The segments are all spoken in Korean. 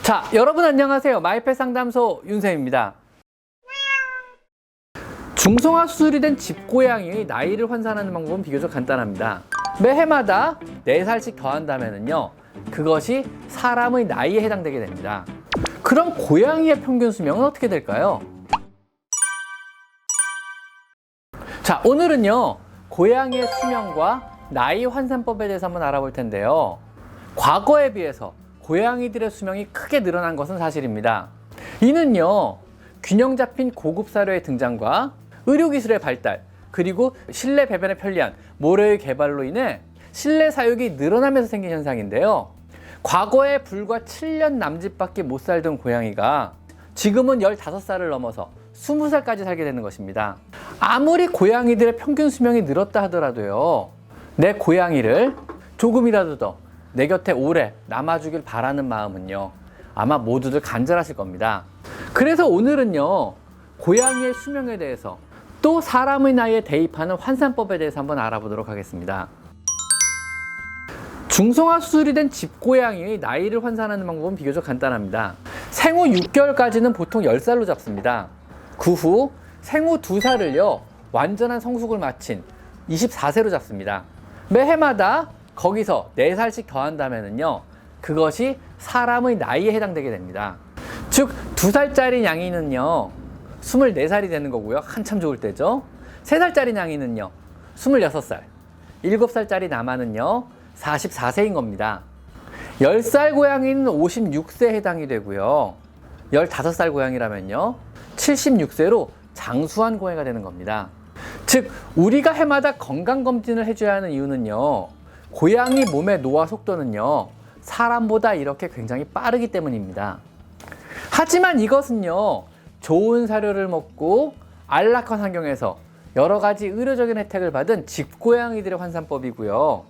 자, 여러분 안녕하세요. 마이펫 상담소 윤쌤입니다. 중성화 수술이 된 집고양이의 나이를 환산하는 방법은 비교적 간단합니다. 매해마다 4살씩 더한다면요, 그것이 사람의 나이에 해당되게 됩니다. 그럼 고양이의 평균 수명은 어떻게 될까요? 자, 오늘은요, 고양이의 수명과 나이 환산법에 대해서 한번 알아볼 텐데요. 과거에 비해서 고양이들의 수명이 크게 늘어난 것은 사실입니다. 이는요, 균형 잡힌 고급 사료의 등장과 의료기술의 발달, 그리고 실내 배변에 편리한 모래의 개발로 인해 실내 사육이 늘어나면서 생긴 현상인데요. 과거에 불과 7년 남짓밖에 못 살던 고양이가 지금은 15살을 넘어서 20살까지 살게 되는 것입니다. 아무리 고양이들의 평균 수명이 늘었다 하더라도요, 내 고양이를 조금이라도 더 내 곁에 오래 남아주길 바라는 마음은요, 아마 모두들 간절하실 겁니다. 그래서 오늘은요, 고양이의 수명에 대해서 또 사람의 나이에 대입하는 환산법에 대해서 한번 알아보도록 하겠습니다. 중성화 수술이 된 집고양이의 나이를 환산하는 방법은 비교적 간단합니다. 생후 6개월까지는 보통 10살로 잡습니다. 그 후 생후 2살을요, 완전한 성숙을 마친 24세로 잡습니다. 매해마다 거기서 4살씩 더한다면요, 그것이 사람의 나이에 해당되게 됩니다. 즉 2살짜리 냥이는요 24살이 되는 거고요. 한참 좋을 때죠. 3살짜리 냥이는요 26살, 7살짜리 남아는요 44세인 겁니다. 10살 고양이는 56세에 해당이 되고요. 15살 고양이라면요 76세로 장수한 고양이가 되는 겁니다. 즉 우리가 해마다 건강검진을 해줘야 하는 이유는요, 고양이 몸의 노화 속도는요 사람보다 이렇게 굉장히 빠르기 때문입니다. 하지만 이것은요, 좋은 사료를 먹고 안락한 환경에서 여러 가지 의료적인 혜택을 받은 집고양이들의 환산법이고요,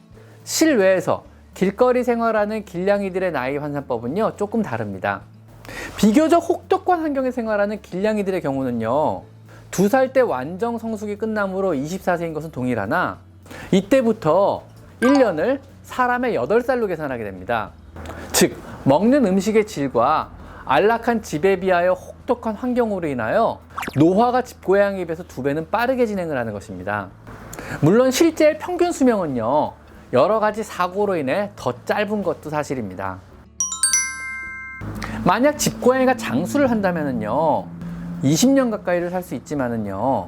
실외에서 길거리 생활하는 길냥이들의 나이 환산법은요 조금 다릅니다. 비교적 혹독한 환경에 생활하는 길냥이들의 경우는요 2살 때 완전 성숙이 끝나므로 24세인 것은 동일하나, 이때부터 1년을 사람의 8살로 계산하게 됩니다. 즉 먹는 음식의 질과 안락한 집에 비하여 혹독한 환경으로 인하여 노화가 집고양이에 비해서 2배는 빠르게 진행을 하는 것입니다. 물론 실제 평균 수명은요 여러 가지 사고로 인해 더 짧은 것도 사실입니다. 만약 집고양이가 장수를 한다면요 20년 가까이를 살 수 있지만은요,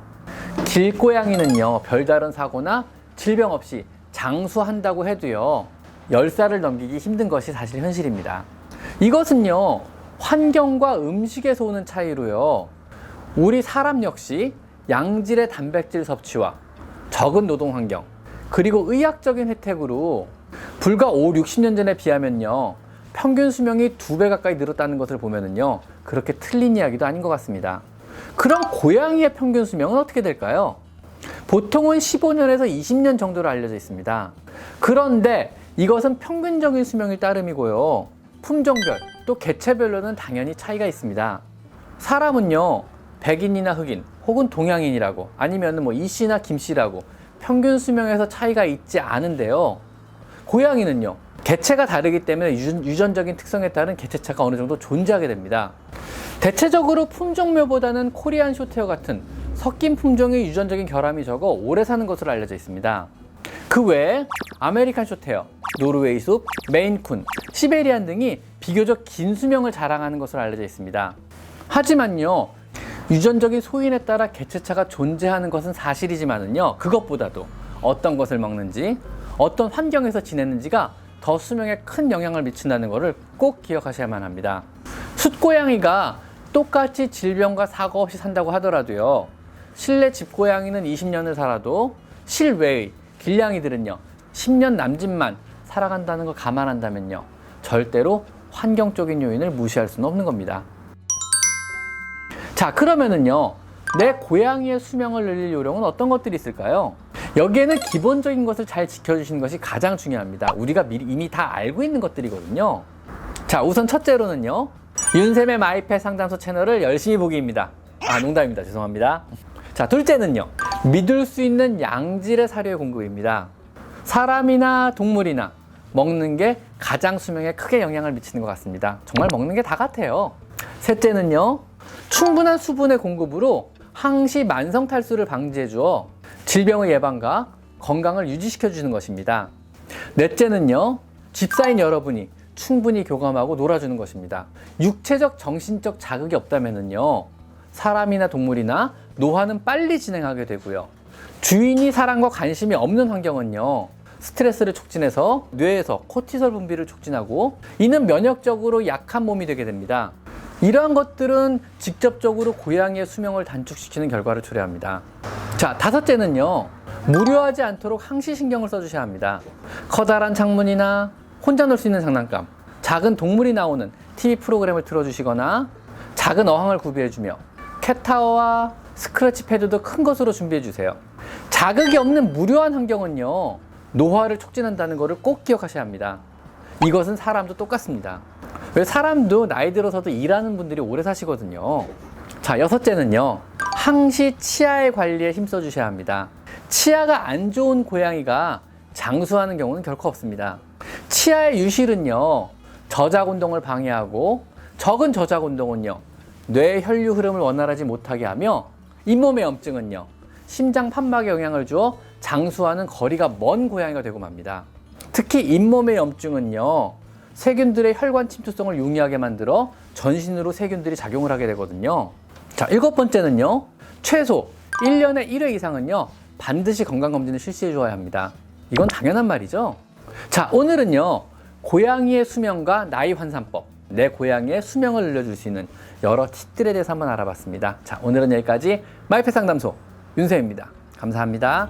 길고양이는요 별다른 사고나 질병 없이 장수한다고 해도요 10살을 넘기기 힘든 것이 사실 현실입니다. 이것은요 환경과 음식에서 오는 차이로요, 우리 사람 역시 양질의 단백질 섭취와 적은 노동 환경, 그리고 의학적인 혜택으로 불과 5, 60년 전에 비하면요 평균 수명이 2배 가까이 늘었다는 것을 보면은요 그렇게 틀린 이야기도 아닌 것 같습니다. 그럼 고양이의 평균 수명은 어떻게 될까요? 보통은 15년에서 20년 정도로 알려져 있습니다. 그런데 이것은 평균적인 수명일 따름이고요, 품종별 또 개체별로는 당연히 차이가 있습니다. 사람은요 백인이나 흑인 혹은 동양인이라고 아니면 뭐 이씨나 김씨라고 평균 수명에서 차이가 있지 않은데요, 고양이는요 개체가 다르기 때문에 유전적인 특성에 따른 개체차가 어느 정도 존재하게 됩니다. 대체적으로 품종묘보다는 코리안 숏헤어 같은 섞인 품종의 유전적인 결함이 적어 오래 사는 것으로 알려져 있습니다. 그 외에 아메리칸 숏헤어, 노르웨이 숲, 메인쿤, 시베리안 등이 비교적 긴 수명을 자랑하는 것으로 알려져 있습니다. 하지만요 유전적인 소인에 따라 개체차가 존재하는 것은 사실이지만은요, 그것보다도 어떤 것을 먹는지, 어떤 환경에서 지냈는지가 더 수명에 큰 영향을 미친다는 것을 꼭 기억하셔야만 합니다. 숫고양이가 똑같이 질병과 사고 없이 산다고 하더라도요, 실내 집고양이는 20년을 살아도 실외의 길냥이들은요 10년 남짓만 살아간다는 걸 감안한다면요 절대로 환경적인 요인을 무시할 수는 없는 겁니다. 자, 그러면은요 내 고양이의 수명을 늘릴 요령은 어떤 것들이 있을까요? 여기에는 기본적인 것을 잘 지켜주시는 것이 가장 중요합니다. 우리가 이미 다 알고 있는 것들이거든요. 자, 우선 첫째로는요, 윤쌤의 마이펫 상담소 채널을 열심히 보기입니다. 농담입니다. 죄송합니다. 자, 둘째는요, 믿을 수 있는 양질의 사료의 공급입니다. 사람이나 동물이나 먹는 게 가장 수명에 크게 영향을 미치는 것 같습니다. 정말 먹는 게 다 같아요. 셋째는요, 충분한 수분의 공급으로 항시 만성 탈수를 방지해 주어 질병의 예방과 건강을 유지시켜 주는 것입니다. 넷째는요, 집사인 여러분이 충분히 교감하고 놀아주는 것입니다. 육체적, 정신적 자극이 없다면요, 사람이나 동물이나 노화는 빨리 진행하게 되고요. 주인이 사랑과 관심이 없는 환경은요, 스트레스를 촉진해서 뇌에서 코티솔 분비를 촉진하고 이는 면역적으로 약한 몸이 되게 됩니다. 이러한 것들은 직접적으로 고양이의 수명을 단축시키는 결과를 초래합니다. 자, 다섯째는요, 무료하지 않도록 항시 신경을 써주셔야 합니다. 커다란 창문이나 혼자 놀 수 있는 장난감, 작은 동물이 나오는 TV 프로그램을 틀어주시거나 작은 어항을 구비해주며 캣타워와 스크래치 패드도 큰 것으로 준비해주세요. 자극이 없는 무료한 환경은요, 노화를 촉진한다는 것을 꼭 기억하셔야 합니다. 이것은 사람도 똑같습니다. 왜 사람도 나이 들어서도 일하는 분들이 오래 사시거든요. 자, 여섯째는요, 항시 치아의 관리에 힘써 주셔야 합니다. 치아가 안 좋은 고양이가 장수하는 경우는 결코 없습니다. 치아의 유실은요, 저작 운동을 방해하고 적은 저작 운동은요, 뇌의 혈류 흐름을 원활하지 못하게 하며 잇몸의 염증은요, 심장 판막에 영향을 주어 장수하는 거리가 먼 고양이가 되고 맙니다. 특히 잇몸의 염증은요, 세균들의 혈관 침투성을 용이하게 만들어 전신으로 세균들이 작용을 하게 되거든요. 자, 일곱 번째는요, 최소 1년에 1회 이상은요, 반드시 건강검진을 실시해 주어야 합니다. 이건 당연한 말이죠. 자, 오늘은요, 고양이의 수명과 나이 환산법, 내 고양이의 수명을 늘려줄 수 있는 여러 팁들에 대해서 한번 알아봤습니다. 자, 오늘은 여기까지 마이펫 상담소 윤세입니다. 감사합니다.